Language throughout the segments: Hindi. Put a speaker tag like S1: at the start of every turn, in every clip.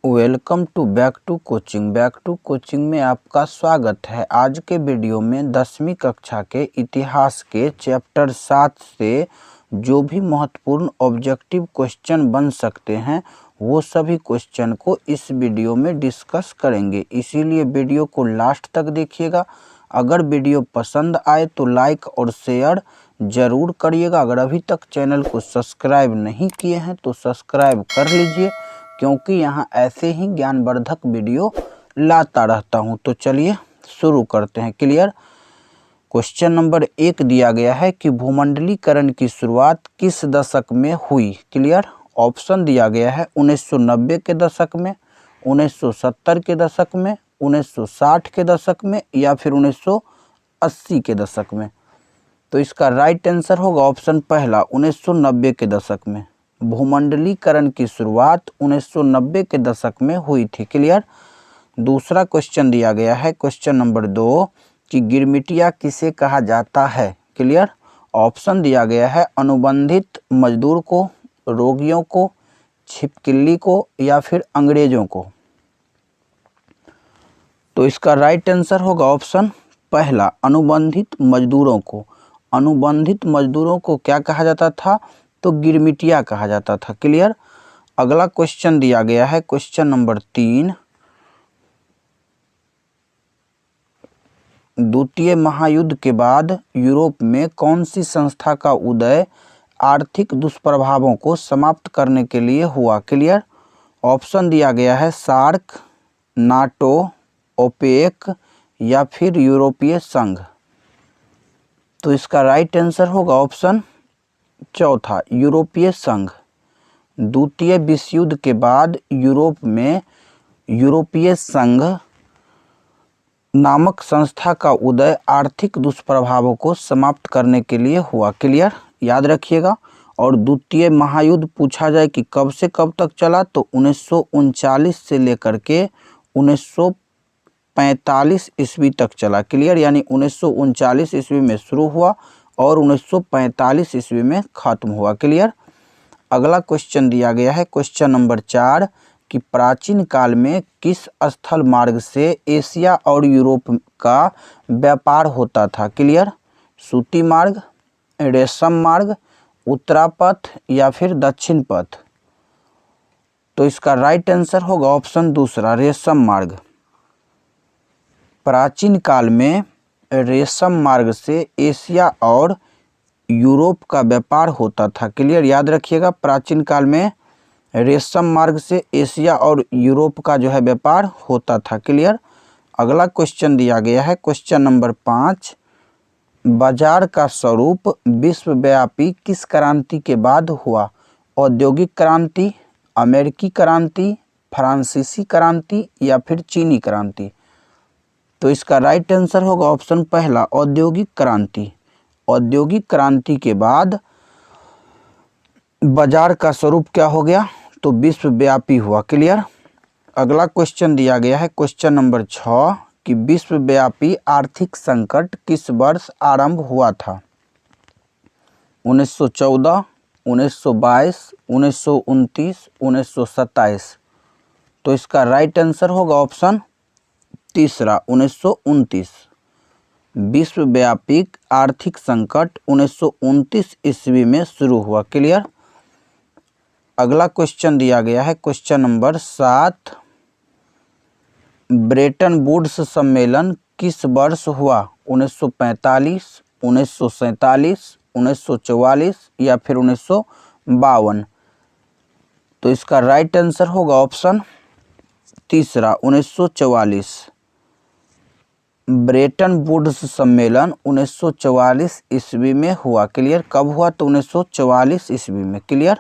S1: Welcome to back to coaching में आपका स्वागत है। आज के वीडियो में 10वीं कक्षा के इतिहास के चैप्टर 7 से जो भी महत्वपूर्ण ऑब्जेक्टिव क्वेश्चन बन सकते हैं वो सभी क्वेश्चन को इस वीडियो में डिस्कस करेंगे, इसीलिए वीडियो को लास्ट तक देखिएगा। अगर वीडियो पसंद आए तो लाइक और शेयर ज़रूर करिएगा। अगर अभी तक चैनल को सब्सक्राइब नहीं किए हैं तो सब्सक्राइब कर लीजिए, क्योंकि यहाँ ऐसे ही ज्ञानवर्धक वीडियो लाता रहता हूँ। तो चलिए शुरू करते हैं। क्लियर। क्वेश्चन नंबर 1 दिया गया है कि भूमंडलीकरण की शुरुआत किस दशक में हुई। क्लियर। ऑप्शन दिया गया है 1990 के दशक में, 1970 के दशक में, 1960 के दशक में या फिर 1980 के दशक में। तो इसका राइट आंसर होगा ऑप्शन पहला 1990 के दशक में। भूमंडलीकरण की शुरुआत 1990 के दशक में हुई थी। क्लियर। दूसरा क्वेश्चन दिया गया है क्वेश्चन नंबर 2 कि गिरमिटिया किसे कहा जाता है। क्लियर। ऑप्शन दिया गया है अनुबंधित मजदूर को, रोगियों को, छिपकली को या फिर अंग्रेजों को। तो इसका राइट आंसर होगा ऑप्शन पहला अनुबंधित मजदूरों को। अनुबंधित मजदूरों को क्या कहा जाता था? तो गिरमिटिया कहा जाता था। क्लियर। अगला क्वेश्चन दिया गया है क्वेश्चन नंबर 3, द्वितीय महायुद्ध के बाद यूरोप में कौन सी संस्था का उदय आर्थिक दुष्प्रभावों को समाप्त करने के लिए हुआ। क्लियर। ऑप्शन दिया गया है सार्क, नाटो, ओपेक या फिर यूरोपीय संघ। तो इसका राइट आंसर होगा ऑप्शन चौथा यूरोपीय संघ। द्वितीय विश्व युद्ध के बाद यूरोप में यूरोपीय संघ नामक संस्था का उदय आर्थिक दुष्प्रभावों को समाप्त करने के लिए हुआ। क्लियर। याद रखिएगा। और द्वितीय महायुद्ध पूछा जाए कि कब से कब तक चला, तो 1939 से लेकर के 1945 ईस्वी तक चला। क्लियर। यानी 1939 ईस्वी में शुरू हुआ और 1945 ईस्वी में खत्म हुआ। क्लियर। अगला क्वेश्चन दिया गया है क्वेश्चन नंबर 4 कि प्राचीन काल में किस स्थल मार्ग से एशिया और यूरोप का व्यापार होता था। क्लियर। सूती मार्ग, रेशम मार्ग, उत्तरापथ या फिर दक्षिण पथ। तो इसका राइट आंसर होगा ऑप्शन दूसरा रेशम मार्ग। प्राचीन काल में रेशम मार्ग से एशिया और यूरोप का व्यापार होता था। क्लियर। याद रखिएगा। प्राचीन काल में रेशम मार्ग से एशिया और यूरोप का जो है व्यापार होता था। क्लियर। अगला क्वेश्चन दिया गया है क्वेश्चन नंबर 5, बाजार का स्वरूप विश्वव्यापी किस क्रांति के बाद हुआ। औद्योगिक क्रांति, अमेरिकी क्रांति, फ्रांसीसी क्रांति या फिर चीनी क्रांति। तो इसका राइट आंसर होगा ऑप्शन पहला औद्योगिक क्रांति। औद्योगिक क्रांति के बाद बाजार का स्वरूप क्या हो गया, तो विश्वव्यापी हुआ। क्लियर। अगला क्वेश्चन दिया गया है क्वेश्चन नंबर 6 कि विश्वव्यापी आर्थिक संकट किस वर्ष आरंभ हुआ था। 1914, 1922, 1929, 1927। तो इसका राइट आंसर होगा ऑप्शन तीसरा 1929। विश्वव्यापी आर्थिक संकट 1929 ईस्वी में शुरू हुआ। क्लियर। अगला क्वेश्चन दिया गया है क्वेश्चन नंबर 7, ब्रेटन वुड्स सम्मेलन किस वर्ष हुआ। 1945, 1947, 1944 या फिर 1952। तो इसका राइट आंसर होगा ऑप्शन तीसरा 1944। ब्रेटन वुड्स सम्मेलन 1944 ईस्वी में हुआ। क्लियर। कब हुआ, तो 1944 ईस्वी में। क्लियर।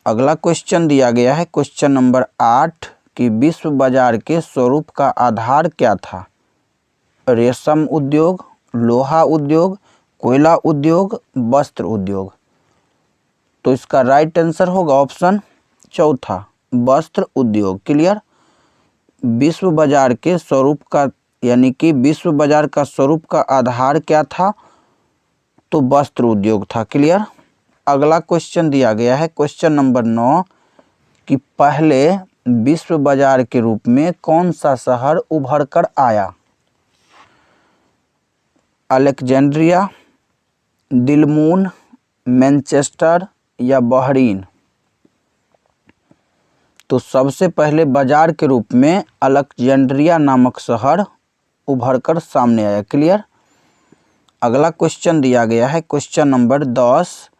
S1: अगला क्वेश्चन दिया गया है क्वेश्चन नंबर 8 कि विश्व बाजार के स्वरूप का आधार क्या था। रेशम उद्योग, लोहा उद्योग, कोयला उद्योग, वस्त्र उद्योग। तो इसका राइट आंसर होगा ऑप्शन चौथा वस्त्र उद्योग। क्लियर। विश्व बाजार के स्वरूप का यानी कि विश्व बाजार का स्वरूप का आधार क्या था, तो वस्त्र उद्योग था। क्लियर। अगला क्वेश्चन दिया गया है क्वेश्चन नंबर 9 कि पहले विश्व बाजार के रूप में कौन सा शहर उभर कर आया? अलेक्जेंड्रिया, दिलमून, मैनचेस्टर या बहरीन? तो सबसे पहले बाजार के रूप में अलेक्जेंड्रिया नामक शहर उभर कर सामने आया। क्लियर। अगला क्वेश्चन दिया गया है क्वेश्चन नंबर 10।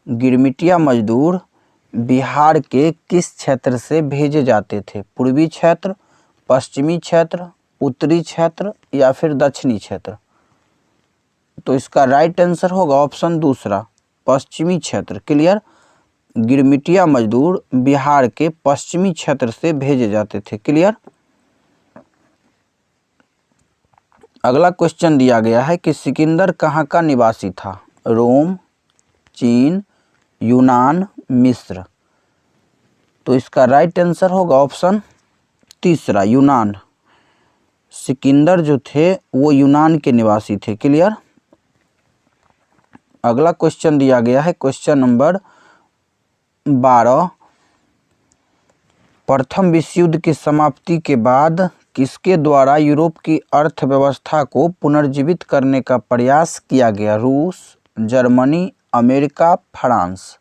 S1: गिरमिटिया मजदूर बिहार के किस क्षेत्र से भेजे जाते थे? पूर्वी क्षेत्र, पश्चिमी क्षेत्र, उत्तरी क्षेत्र या फिर दक्षिणी क्षेत्र? तो इसका राइट आंसर होगा ऑप्शन दूसरा, पश्चिमी क्षेत्र। क्लियर। गिरमिटिया मजदूर बिहार के पश्चिमी क्षेत्र से भेजे जाते थे। क्लियर। अगला क्वेश्चन दिया गया है कि सिकंदर कहाँ का निवासी था? रोम, चीन, यूनान, मिस्र? तो इसका राइट आंसर होगा ऑप्शन तीसरा, यूनान। सिकंदर जो थे वो यूनान के निवासी थे। क्लियर। अगला क्वेश्चन दिया गया है क्वेश्चन नंबर 12। प्रथम विश्व युद्ध की समाप्ति के बाद किसके द्वारा यूरोप की अर्थव्यवस्था को पुनर्जीवित करने का प्रयास किया गया? रूस, जर्मनी, अमेरिका, फ्रांस?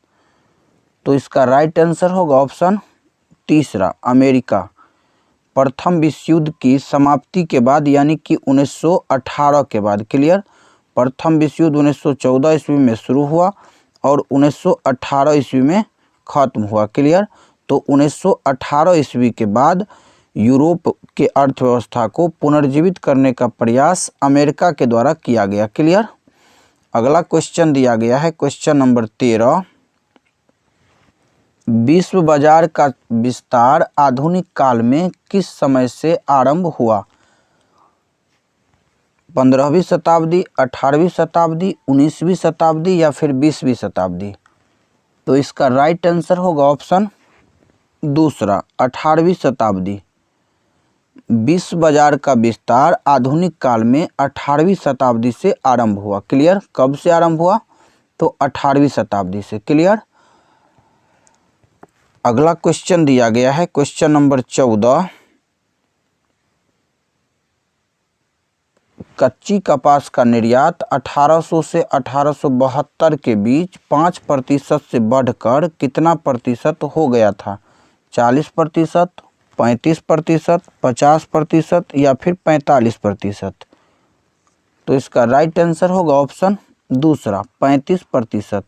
S1: तो इसका राइट आंसर होगा ऑप्शन तीसरा, अमेरिका। प्रथम विश्व युद्ध की समाप्ति के बाद यानी कि 1918 के बाद। क्लियर। प्रथम विश्व युद्ध 1914 ईस्वी में शुरू हुआ और 1918 ईस्वी में खत्म हुआ। क्लियर। तो 1918 ईस्वी के बाद यूरोप के अर्थव्यवस्था को पुनर्जीवित करने का प्रयास अमेरिका के द्वारा किया गया। क्लियर। अगला क्वेश्चन दिया गया है क्वेश्चन नंबर 13। विश्व बाजार का विस्तार आधुनिक काल में किस समय से आरंभ हुआ? 15वीं शताब्दी, 18वीं शताब्दी, 19वीं शताब्दी या फिर 20वीं शताब्दी? तो इसका राइट आंसर होगा ऑप्शन दूसरा, 18वीं शताब्दी। विश्व बाजार का विस्तार आधुनिक काल में 18वीं शताब्दी से आरंभ हुआ। क्लियर। कब से आरंभ हुआ? तो 18वीं शताब्दी से। क्लियर। अगला क्वेश्चन दिया गया है क्वेश्चन नंबर 14। कच्ची कपास का निर्यात 1800 से 1872 के बीच 5% से बढ़कर कितना प्रतिशत हो गया था? 40%, 35%, 50% या फिर 45%? तो इसका राइट आंसर होगा ऑप्शन दूसरा, 35%।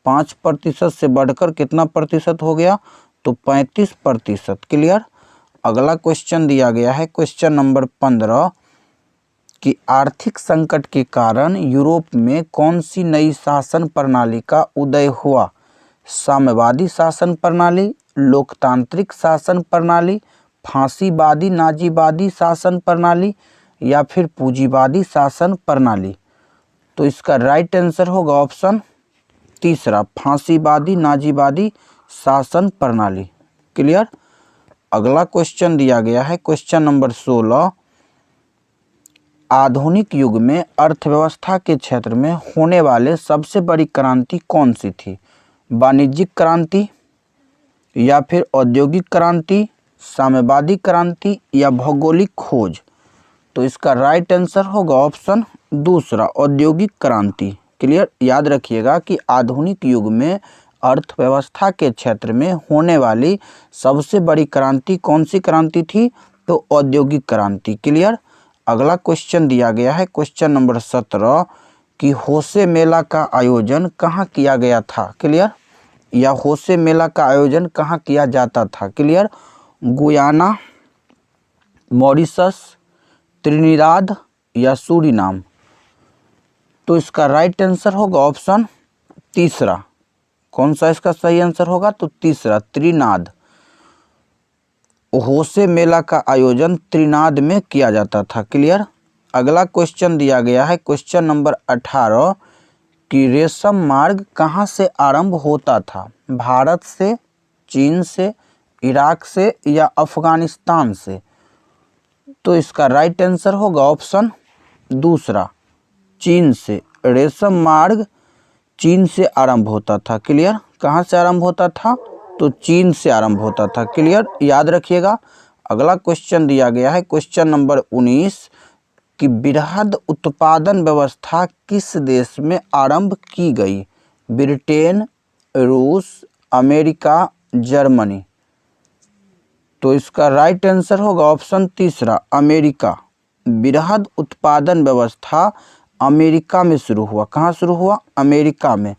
S1: 5% से बढ़कर कितना प्रतिशत हो गया? तो 35%। क्लियर। अगला क्वेश्चन दिया गया है क्वेश्चन नंबर 15 कि आर्थिक संकट के कारण यूरोप में कौन सी नई शासन प्रणाली का उदय हुआ? साम्यवादी शासन प्रणाली, लोकतांत्रिक शासन प्रणाली, फांसीवादी नाजीवादी शासन प्रणाली या फिर पूंजीवादी शासन प्रणाली? तो इसका राइट आंसर होगा ऑप्शन तीसरा, फांसीवादी नाजीवादी शासन प्रणाली। क्लियर। अगला क्वेश्चन दिया गया है क्वेश्चन नंबर 16। आधुनिक युग में अर्थव्यवस्था के क्षेत्र में होने वाले सबसे बड़ी क्रांति कौन सी थी? वाणिज्यिक क्रांति या फिर औद्योगिक क्रांति, साम्यवादी क्रांति या भौगोलिक खोज? तो इसका राइट आंसर होगा ऑप्शन दूसरा, औद्योगिक क्रांति। क्लियर। याद रखिएगा कि आधुनिक युग में अर्थव्यवस्था के क्षेत्र में होने वाली सबसे बड़ी क्रांति कौन सी क्रांति थी? तो औद्योगिक क्रांति। क्लियर। अगला क्वेश्चन दिया गया है क्वेश्चन नंबर 17 कि होसे मेला का आयोजन कहाँ किया गया था? क्लियर। या होसे मेला का आयोजन कहाँ किया जाता था? क्लियर। गुयाना, मॉरिशस, त्रिनिदाद या सूरीनाम? तो इसका राइट आंसर होगा ऑप्शन तीसरा। कौन सा इसका सही आंसर होगा? तो तीसरा, त्रिनाद। होसे मेला का आयोजन त्रिनाद में किया जाता था। क्लियर। अगला क्वेश्चन दिया गया है क्वेश्चन नंबर 18 कि रेशम मार्ग कहाँ से आरंभ होता था? भारत से, चीन से, इराक से या अफगानिस्तान से? तो इसका राइट आंसर होगा ऑप्शन दूसरा, चीन से। रेशम मार्ग चीन से आरंभ होता था। क्लियर। कहाँ से आरंभ होता था? तो तो चीन से आरंभ होता था। क्लियर, याद रखिएगा। अगला क्वेश्चन दिया गया है क्वेश्चन नंबर 19 कि वृहद उत्पादन व्यवस्था किस देश में आरंभ की गई? ब्रिटेन, रूस, अमेरिका, जर्मनी। तो इसका राइट आंसर होगा ऑप्शन तीसरा, अमेरिका। वृहद उत्पादन व्यवस्था अमेरिका में शुरू हुआ। कहाँ शुरू हुआ? अमेरिका में।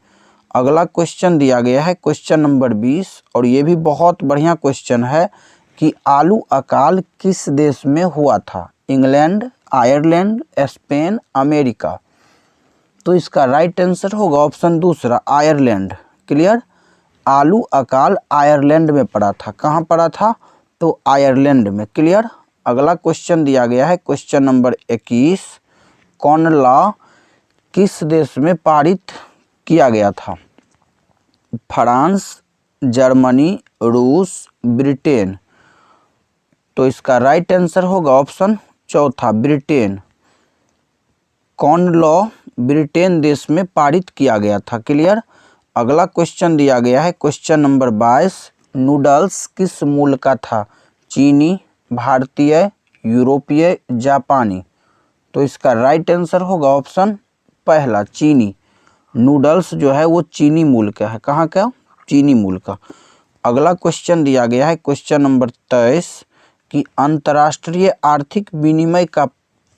S1: अगला क्वेश्चन दिया गया है क्वेश्चन नंबर 20 और ये भी बहुत बढ़िया क्वेश्चन है कि आलू अकाल किस देश में हुआ था? England, Ireland, Spain, America. तो इसका राइट आंसर होगा ऑप्शन दूसरा, आयरलैंड। क्लियर, आलू अकाल आयरलैंड में पड़ा था। कहाँ पड़ा था? तो आयरलैंड में। क्लियर। अगला क्वेश्चन दिया गया है क्वेश्चन नंबर 21, कॉमन लॉ किस देश में पारित किया गया था? फ्रांस, जर्मनी, रूस, ब्रिटेन। तो इसका राइट आंसर होगा ऑप्शन चौथा, ब्रिटेन। कॉमन लॉ ब्रिटेन देश में पारित किया गया था। क्लियर। अगला क्वेश्चन दिया गया है क्वेश्चन नंबर 22, नूडल्स किस मूल का था? चीनी, भारतीय, यूरोपीय, जापानी। तो इसका राइट आंसर होगा ऑप्शन पहला, चीनी। नूडल्स जो है वो चीनी मूल का है। कहाँ का? चीनी मूल का। अगला क्वेश्चन दिया गया है क्वेश्चन नंबर 23 कि अंतर्राष्ट्रीय आर्थिक विनिमय का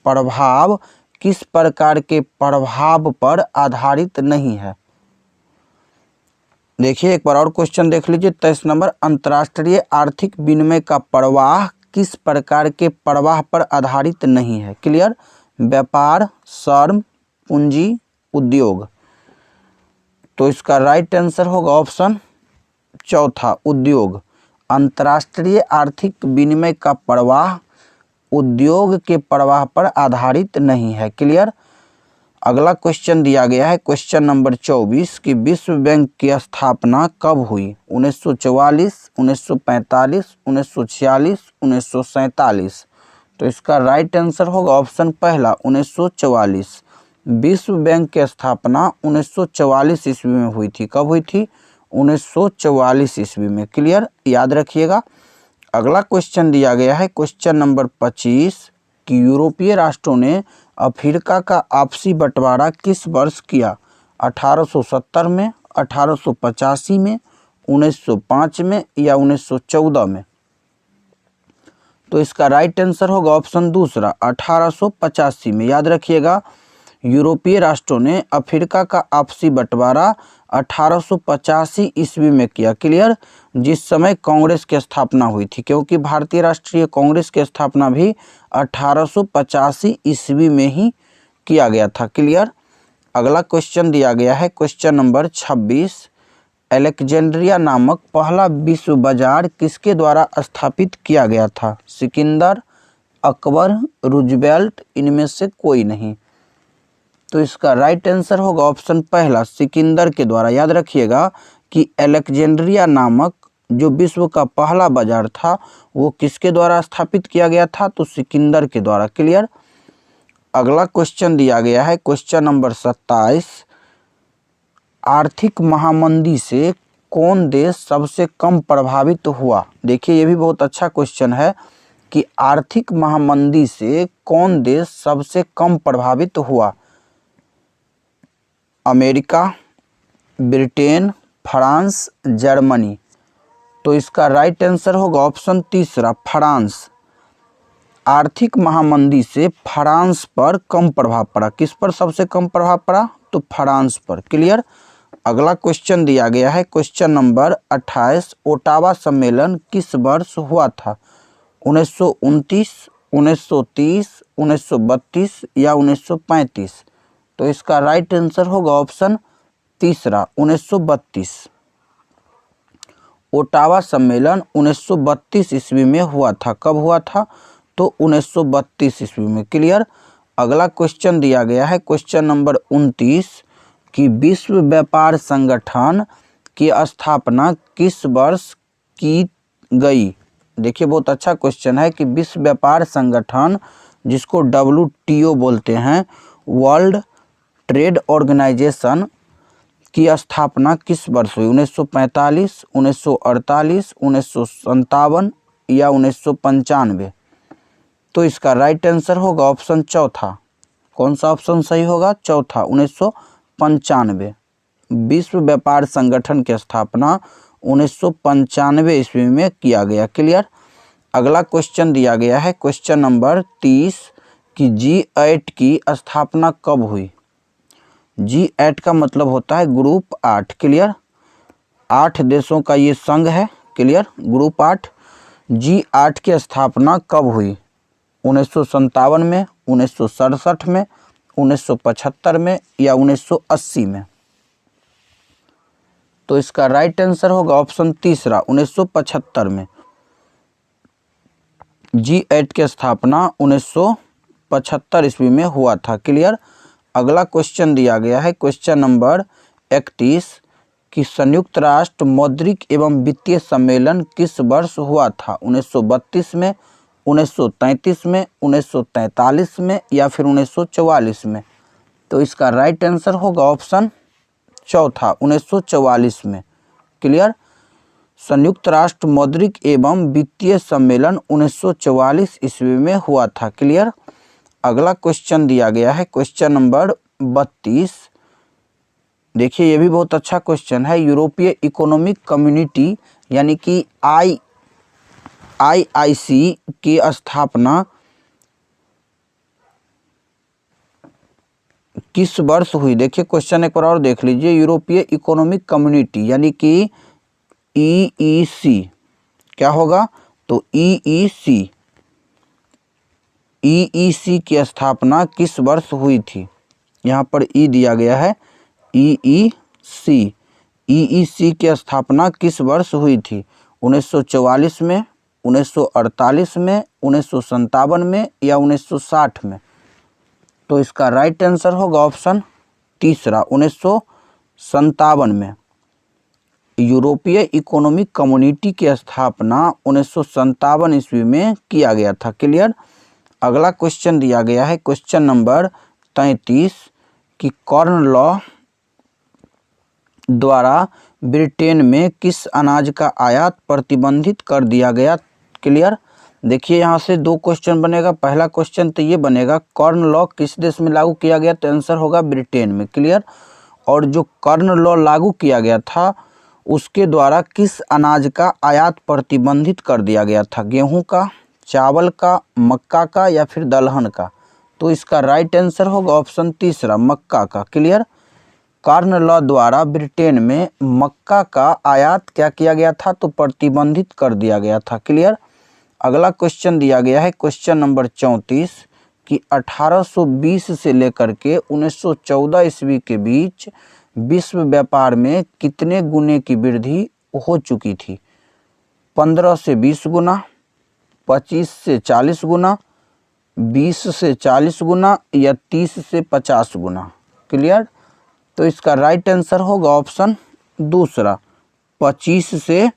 S1: प्रभाव किस प्रकार के प्रभाव पर आधारित नहीं है? देखिए एक बार और क्वेश्चन देख लीजिए। 23 नंबर, अंतर्राष्ट्रीय आर्थिक विनिमय का प्रवाह किस प्रकार के प्रवाह पर आधारित नहीं है? क्लियर। व्यापार, श्रम, पूंजी, उद्योग। तो इसका राइट आंसर होगा ऑप्शन चौथा, उद्योग। अंतर्राष्ट्रीय आर्थिक विनिमय का प्रवाह उद्योग के प्रवाह पर आधारित नहीं है। क्लियर। अगला क्वेश्चन दिया गया है क्वेश्चन नंबर 24 कि विश्व बैंक की स्थापना कब हुई? 1944, 1945, 1946, 1947। तो इसका राइट आंसर होगा ऑप्शन पहला, 1944। विश्व बैंक की स्थापना 1944 ईस्वी में हुई थी। कब हुई थी? 1944 ईस्वी में। क्लियर, याद रखिएगा। अगला क्वेश्चन दिया गया है क्वेश्चन नंबर 25 कि यूरोपीय राष्ट्रों ने अफ्रीका का आपसी बंटवारा किस वर्ष किया? 1870 में, 1885 में, 1905 में या 1914 में? तो इसका राइट आंसर होगा ऑप्शन दूसरा, 1885 में। याद रखिएगा, यूरोपीय राष्ट्रों ने अफ्रीका का आपसी बंटवारा 1885 ईस्वी में किया। क्लियर, जिस समय कांग्रेस की स्थापना हुई थी, क्योंकि भारतीय राष्ट्रीय कांग्रेस की स्थापना भी 1885 ईस्वी में ही किया गया था। क्लियर। अगला क्वेश्चन दिया गया है क्वेश्चन नंबर 26, अलेक्जेंड्रिया नामक पहला विश्व बाजार किसके द्वारा स्थापित किया गया था? सिकंदर, अकबर, रूजवेल्ट, इनमें से कोई नहीं। तो इसका राइट आंसर होगा ऑप्शन पहला, सिकंदर के द्वारा। याद रखिएगा कि अलेक्जेंड्रिया नामक जो विश्व का पहला बाजार था वो किसके द्वारा स्थापित किया गया था? तो सिकंदर के द्वारा। क्लियर। अगला क्वेश्चन दिया गया है क्वेश्चन नंबर 27, आर्थिक महामंदी से कौन देश सबसे कम प्रभावित हुआ? देखिए ये भी बहुत अच्छा क्वेश्चन है कि आर्थिक महामंदी से कौन देश सबसे कम प्रभावित हुआ? America, Britain, France, Germany. तो इसका राइट आंसर होगा ऑप्शन तीसरा, फ्रांस। आर्थिक महामंदी से फ्रांस पर कम प्रभाव पड़ा। किस पर सबसे कम प्रभाव पड़ा? तो फ्रांस पर। क्लियर। अगला क्वेश्चन दिया गया है क्वेश्चन नंबर 28, ओटावा सम्मेलन किस वर्ष हुआ था? 1929, 1930, 1932 या 1935? तो इसका राइट आंसर होगा ऑप्शन तीसरा, 1932। ओटावा सम्मेलन 1932 ईस्वी में हुआ था। कब हुआ था? तो 1932 ईस्वी में। क्लियर। अगला क्वेश्चन दिया गया है क्वेश्चन नंबर 29 कि विश्व व्यापार संगठन की स्थापना किस वर्ष की गई? देखिए बहुत अच्छा क्वेश्चन है कि विश्व व्यापार संगठन, जिसको WTO बोलते हैं, वर्ल्ड ट्रेड ऑर्गेनाइजेशन, की स्थापना किस वर्ष हुई? 1945, 1948, 1957 या 1995? तो इसका राइट आंसर होगा ऑप्शन चौथा। कौन सा ऑप्शन सही होगा? चौथा, 1995। विश्व व्यापार संगठन की स्थापना 1995 ईस्वी में किया गया। क्लियर। अगला क्वेश्चन दिया गया है क्वेश्चन नंबर 30 कि G8 की स्थापना कब हुई? G8 का मतलब होता है ग्रुप 8। क्लियर। 8 देशों का ये संघ है। क्लियर। ग्रुप 8। G8 की स्थापना कब हुई? 1957 में, 1967 में, 1975 में या 1980 में? तो इसका राइट आंसर होगा ऑप्शन तीसरा, 1975 में। G8 की स्थापना 1975 ईस्वी में हुआ था। क्लियर। अगला क्वेश्चन दिया गया है क्वेश्चन नंबर 31 कि संयुक्त राष्ट्र मौद्रिक एवं वित्तीय सम्मेलन किस वर्ष हुआ था? 1932 में, 1933 में, 1943 में या फिर 1944 में? तो इसका राइट आंसर होगा ऑप्शन चौथा, 1944 में। क्लियर। संयुक्त राष्ट्र मौद्रिक एवं वित्तीय सम्मेलन 1944 ईस्वी में हुआ था। क्लियर। अगला क्वेश्चन दिया गया है क्वेश्चन नंबर 32। देखिए ये भी बहुत अच्छा क्वेश्चन है। यूरोपीय इकोनॉमिक कम्युनिटी यानी कि IIC की स्थापना किस वर्ष हुई? देखिए क्वेश्चन एक बार और देख लीजिए। यूरोपीय इकोनॉमिक कम्युनिटी यानी कि EEC क्या होगा? तो EEC की स्थापना किस वर्ष हुई थी? यहाँ पर ई दिया गया है। EEC की स्थापना किस वर्ष हुई थी? 1944 में, 1948 में, 1957 में या 1960 में? तो इसका राइट आंसर होगा ऑप्शन तीसरा, 1957 में। यूरोपीय इकोनॉमिक कम्युनिटी की स्थापना 1957 ईस्वी में किया गया था। क्लियर। अगला क्वेश्चन दिया गया है क्वेश्चन नंबर 33 कि कॉर्न लॉ द्वारा ब्रिटेन में किस अनाज का आयात प्रतिबंधित कर दिया गया? क्लियर। देखिए यहाँ से दो क्वेश्चन बनेगा। पहला क्वेश्चन तो ये बनेगा कॉर्न लॉ किस देश में लागू किया गया? तो आंसर होगा ब्रिटेन में। क्लियर। और जो कॉर्न लॉ लागू किया गया था उसके द्वारा किस अनाज का आयात प्रतिबंधित कर दिया गया था? गेहूं का, चावल का, मक्का का या फिर दलहन का? तो इसका राइट आंसर होगा ऑप्शन तीसरा, मक्का का। क्लियर। कॉर्न लॉ द्वारा ब्रिटेन में मक्का का आयात क्या किया गया था? तो प्रतिबंधित कर दिया गया था। क्लियर। अगला क्वेश्चन दिया गया है क्वेश्चन नंबर 34 कि 1820 से लेकर के 1914 ईस्वी के बीच विश्व व्यापार में कितने गुने की वृद्धि हो चुकी थी? 15 से 20 गुना, 25 से 40 गुना, 20 से 40 गुना या 30 से 50 गुना? क्लियर। तो इसका राइट आंसर होगा ऑप्शन दूसरा, 25 से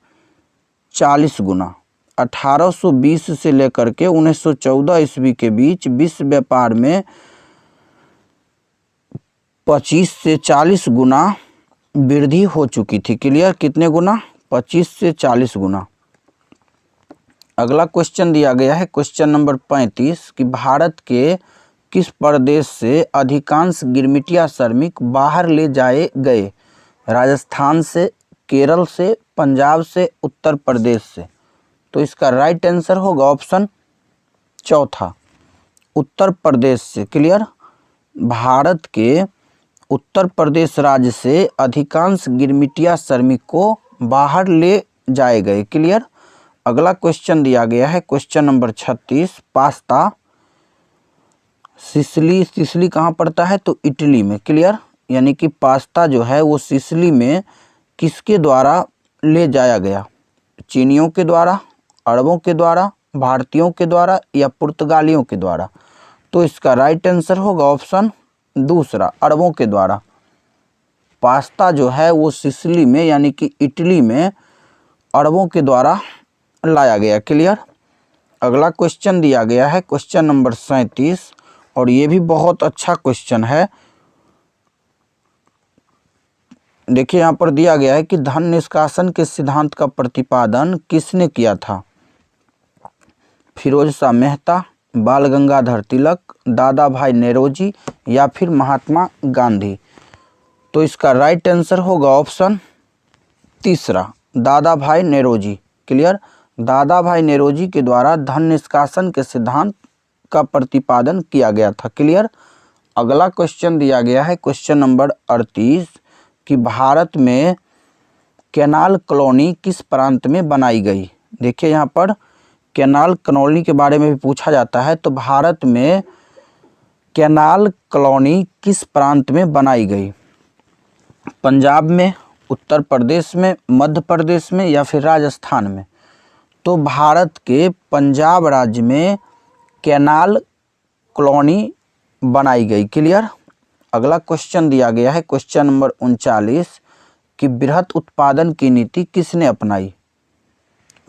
S1: 40 गुना। 1820 से लेकर के 1914 ईस्वी के बीच विश्व व्यापार में 25 से 40 गुना वृद्धि हो चुकी थी। क्लियर। कितने गुना? 25 से 40 गुना। अगला क्वेश्चन दिया गया है क्वेश्चन नंबर 35 कि भारत के किस प्रदेश से अधिकांश गिरमिटिया श्रमिक बाहर ले जाए गए? राजस्थान से, केरल से, पंजाब से, उत्तर प्रदेश से? तो इसका राइट आंसर होगा ऑप्शन चौथा, उत्तर प्रदेश से। क्लियर। भारत के उत्तर प्रदेश राज्य से अधिकांश गिरमिटिया श्रमिक को बाहर ले जाए गए। क्लियर। अगला क्वेश्चन दिया गया है क्वेश्चन नंबर 36 पास्ता सिसिली कहाँ पड़ता है? तो इटली में। क्लियर। यानी कि पास्ता जो है वो सिसिली में किसके द्वारा ले जाया गया? चीनियों के द्वारा, अरबों के द्वारा, भारतीयों के द्वारा या पुर्तगालियों के द्वारा? तो इसका राइट आंसर होगा ऑप्शन दूसरा, अरबों के द्वारा। पास्ता जो है वो सिसिली में यानी कि इटली में अरबों के द्वारा लाया गया। क्लियर। अगला क्वेश्चन दिया गया है क्वेश्चन नंबर 37 और ये भी बहुत अच्छा क्वेश्चन है। देखिए यहाँ पर दिया गया है कि धन निष्कासन के सिद्धांत का प्रतिपादन किसने किया था? फिरोज शाह मेहता, बाल गंगाधर तिलक, दादा भाई नेरोजी या फिर महात्मा गांधी। तो इसका राइट आंसर होगा ऑप्शन तीसरा, दादा भाई नेरोजी। क्लियर? दादा भाई नेरोजी के द्वारा धन निष्कासन के सिद्धांत का प्रतिपादन किया गया था। क्लियर? अगला क्वेश्चन दिया गया है क्वेश्चन नंबर 38 कि भारत में कैनाल कॉलोनी किस प्रांत में बनाई गई? देखिए यहाँ पर कैनाल कॉलोनी के बारे में भी पूछा जाता है। तो भारत में कैनाल कॉलोनी किस प्रांत में बनाई गई? पंजाब में, उत्तर प्रदेश में, मध्य प्रदेश में या फिर राजस्थान में? तो भारत के पंजाब राज्य में कैनाल कॉलोनी बनाई गई। क्लियर? अगला क्वेश्चन दिया गया है क्वेश्चन नंबर 39 कि बृहत उत्पादन की नीति किसने अपनाई?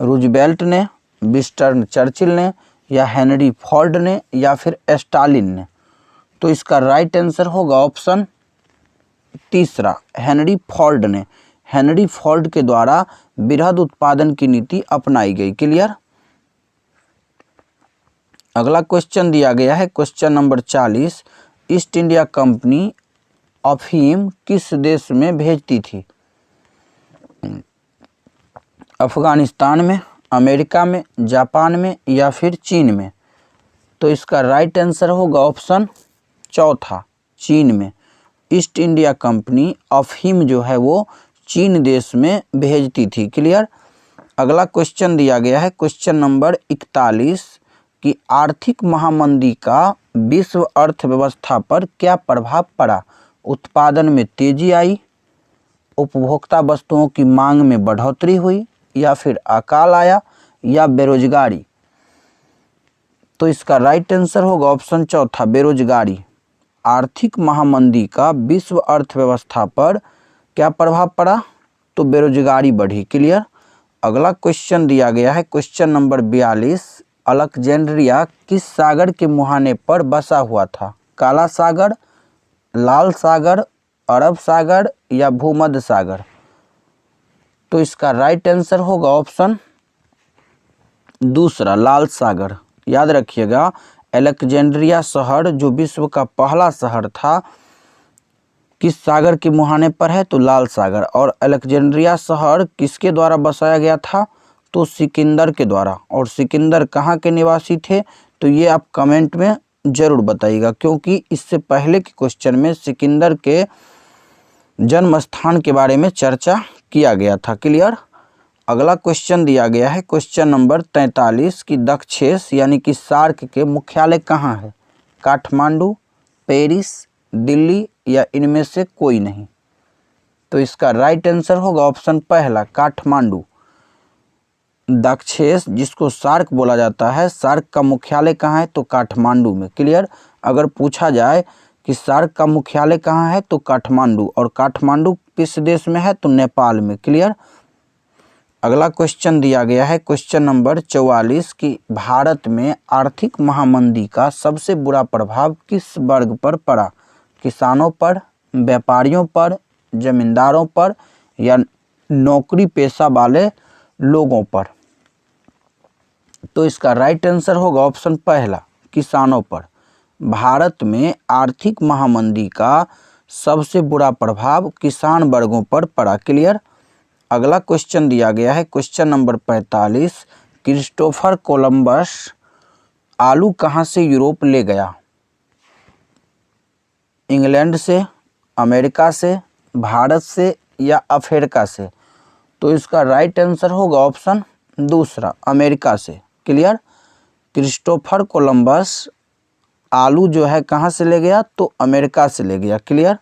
S1: रूजवेल्ट ने, विंस्टन चर्चिल ने या हेनरी फोर्ड ने या फिर स्टालिन ने? तो इसका राइट आंसर होगा ऑप्शन तीसरा, हेनरी फोर्ड ने। हेनरी फोर्ड के द्वारा बृहद उत्पादन की नीति अपनाई गई। क्लियर? अगला क्वेश्चन दिया गया है question number 40 east India company अफीम किस देश में भेजती थी? अफगानिस्तान में, अमेरिका में, जापान में या फिर चीन में? तो इसका राइट आंसर होगा ऑप्शन चौथा, चीन में। ईस्ट इंडिया कंपनी अफीम जो है वो चीन देश में भेजती थी। क्लियर? अगला क्वेश्चन दिया गया है क्वेश्चन नंबर 41 कि आर्थिक महामंदी का विश्व अर्थव्यवस्था पर क्या प्रभाव पड़ा? उत्पादन में तेजी आई, उपभोक्ता वस्तुओं की मांग में बढ़ोतरी हुई या फिर अकाल आया या बेरोजगारी? तो इसका राइट आंसर होगा ऑप्शन चौथा, बेरोजगारी। आर्थिक महामंदी का विश्व अर्थव्यवस्था पर क्या प्रभाव पड़ा? तो बेरोजगारी बढ़ी। क्लियर? अगला क्वेश्चन दिया गया है क्वेश्चन नंबर 42 अलेक्जेंड्रिया किस सागर के मुहाने पर बसा हुआ था? काला सागर, लाल सागर, अरब सागर या भूमध्य सागर? तो इसका राइट आंसर होगा ऑप्शन दूसरा, लाल सागर। याद रखिएगा अलेक्जेंड्रिया शहर जो विश्व का पहला शहर था किस सागर के मुहाने पर है? तो लाल सागर। और अलेक्जेंड्रिया शहर किसके द्वारा बसाया गया था? तो सिकंदर के द्वारा। और सिकंदर कहाँ के निवासी थे? तो ये आप कमेंट में जरूर बताइएगा, क्योंकि इससे पहले के क्वेश्चन में सिकंदर के जन्म स्थान के बारे में चर्चा किया गया था। क्लियर? अगला क्वेश्चन दिया गया है क्वेश्चन नंबर 43 कि दक्षेस यानी कि सार्क के मुख्यालय कहाँ है? काठमांडू, पेरिस, दिल्ली या इनमें से कोई नहीं? तो इसका राइट आंसर होगा ऑप्शन पहला, काठमांडू। दक्षेस जिसको सार्क बोला जाता है, सार्क का मुख्यालय कहाँ है? तो काठमांडू में। क्लियर? अगर पूछा जाए कि सार्क का मुख्यालय कहाँ है तो काठमांडू। और काठमांडू किस देश में है? तो नेपाल में। क्लियर? अगला क्वेश्चन दिया गया है क्वेश्चन नंबर 44 कि भारत में आर्थिक महामंदी का सबसे बुरा प्रभाव किस वर्ग पर पड़ा? किसानों पर, व्यापारियों पर, जमींदारों पर या नौकरी पेशा वाले लोगों पर? तो इसका राइट आंसर होगा ऑप्शन पहला, किसानों पर। भारत में आर्थिक महामंदी का सबसे बुरा प्रभाव किसान वर्गों पर पड़ा। क्लियर? अगला क्वेश्चन दिया गया है क्वेश्चन नंबर 45 क्रिस्टोफर कोलंबस आलू कहाँ से यूरोप ले गया? इंग्लैंड से, अमेरिका से, भारत से या अफ्रीका से? तो इसका राइट आंसर होगा ऑप्शन दूसरा, अमेरिका से। क्लियर? क्रिस्टोफर कोलंबस आलू जो है कहाँ से ले गया? तो अमेरिका से ले गया। क्लियर?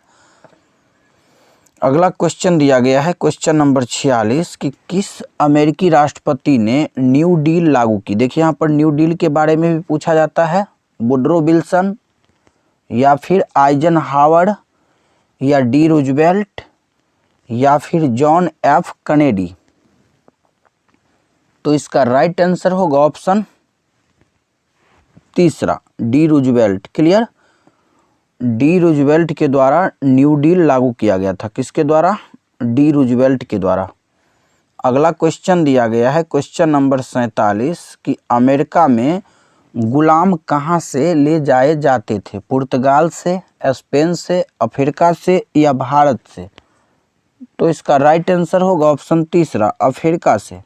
S1: अगला क्वेश्चन दिया गया है क्वेश्चन नंबर 46 कि किस अमेरिकी राष्ट्रपति ने न्यू डील लागू की? देखिए यहाँ पर न्यू डील के बारे में भी पूछा जाता है। वुडरो विल्सन या फिर आइजनहावर या डी रूजवेल्ट या फिर जॉन एफ कैनेडी? तो इसका राइट आंसर होगा ऑप्शन तीसरा, D Roosevelt. Clear? D Roosevelt के द्वारा न्यू डील लागू किया गया था। किसके द्वारा? डी रूजवेल्ट के द्वारा। अगला क्वेश्चन दिया गया है क्वेश्चन नंबर 47 कि अमेरिका में गुलाम कहाँ से ले जाए जाते थे? पुर्तगाल से, स्पेन से, अफ्रीका से या भारत से? तो इसका राइट आंसर होगा ऑप्शन तीसरा, अफ्रीका से।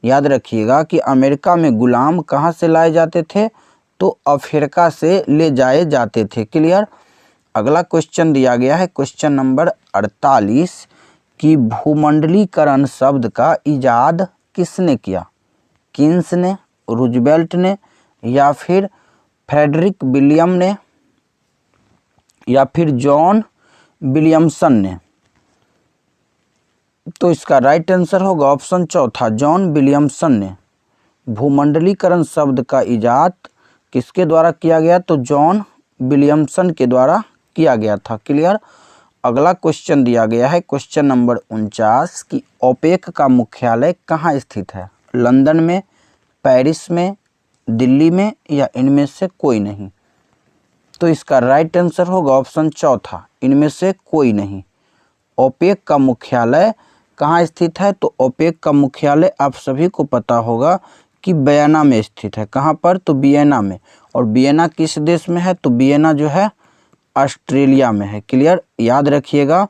S1: याद रखिएगा कि अमेरिका में गुलाम कहाँ से लाए जाते थे? तो अफ्रीका से ले जाए जाते थे। क्लियर। अगला क्वेश्चन दिया गया है क्वेश्चन नंबर 48 कि भूमंडलीकरण शब्द का इजाद किसने किया? कीन्स ने, रूजवेल्ट ने या फिर फ्रेडरिक विलियम ने या फिर जॉन विलियमसन ने? तो इसका राइट आंसर होगा ऑप्शन चौथा, जॉन विलियमसन ने। भूमंडलीकरण शब्द का इजाद किसके द्वारा किया गया? तो जॉन विलियमसन के द्वारा किया गया था। क्लियर। अगला क्वेश्चन दिया गया है क्वेश्चन नंबर 49 कि ओपेक का मुख्यालय कहाँ स्थित है? लंदन में, पेरिस में, दिल्ली में या इनमें से कोई नहीं? तो इसका राइट आंसर होगा ऑप्शन चौथा, इनमें से कोई नहीं। ओपेक का मुख्यालय कहाँ स्थित है? तो ओपेक का मुख्यालय आप सभी को पता होगा कि वियना में स्थित है। कहाँ पर? तो वियना में। और वियना किस देश में है? तो वियना जो है ऑस्ट्रेलिया में है। क्लियर। याद रखिएगा,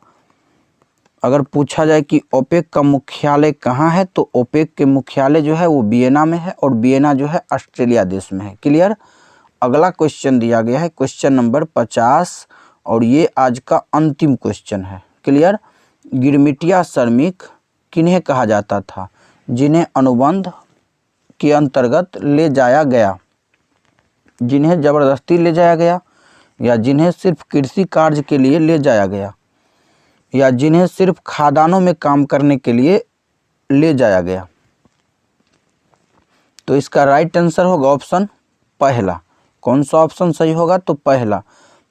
S1: अगर पूछा जाए कि ओपेक का मुख्यालय कहाँ है तो ओपेक के मुख्यालय जो है वो वियना में है और वियना जो है ऑस्ट्रेलिया देश में है। क्लियर। अगला क्वेश्चन दिया गया है क्वेश्चन नंबर 50 और ये आज का अंतिम क्वेश्चन है। क्लियर। गिरमिटिया श्रमिक किन्हें कहा जाता था? जिन्हें अनुबंध के अंतर्गत ले जाया गया, जिन्हें जबरदस्ती ले जाया गया या जिन्हें सिर्फ कृषि कार्य के लिए ले जाया गया या जिन्हें सिर्फ खादानों में काम करने के लिए ले जाया गया? तो इसका राइट आंसर होगा ऑप्शन पहला। कौन सा ऑप्शन सही होगा? तो पहला,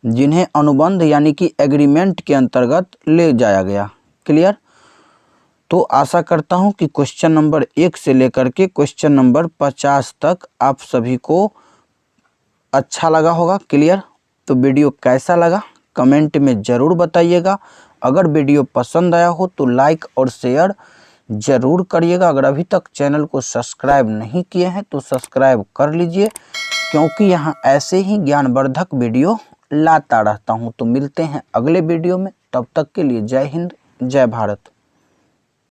S1: जिन्हें अनुबंध यानी कि एग्रीमेंट के अंतर्गत ले जाया गया। क्लियर। तो आशा करता हूं कि क्वेश्चन नंबर 1 से लेकर के क्वेश्चन नंबर 50 तक आप सभी को अच्छा लगा होगा। क्लियर। तो वीडियो कैसा लगा कमेंट में ज़रूर बताइएगा। अगर वीडियो पसंद आया हो तो लाइक और शेयर ज़रूर करिएगा। अगर अभी तक चैनल को सब्सक्राइब नहीं किए हैं तो सब्सक्राइब कर लीजिए, क्योंकि यहाँ ऐसे ही ज्ञानवर्धक वीडियो लाता रहता हूँ। तो मिलते हैं अगले वीडियो में, तब तक के लिए जय हिंद, जय भारत।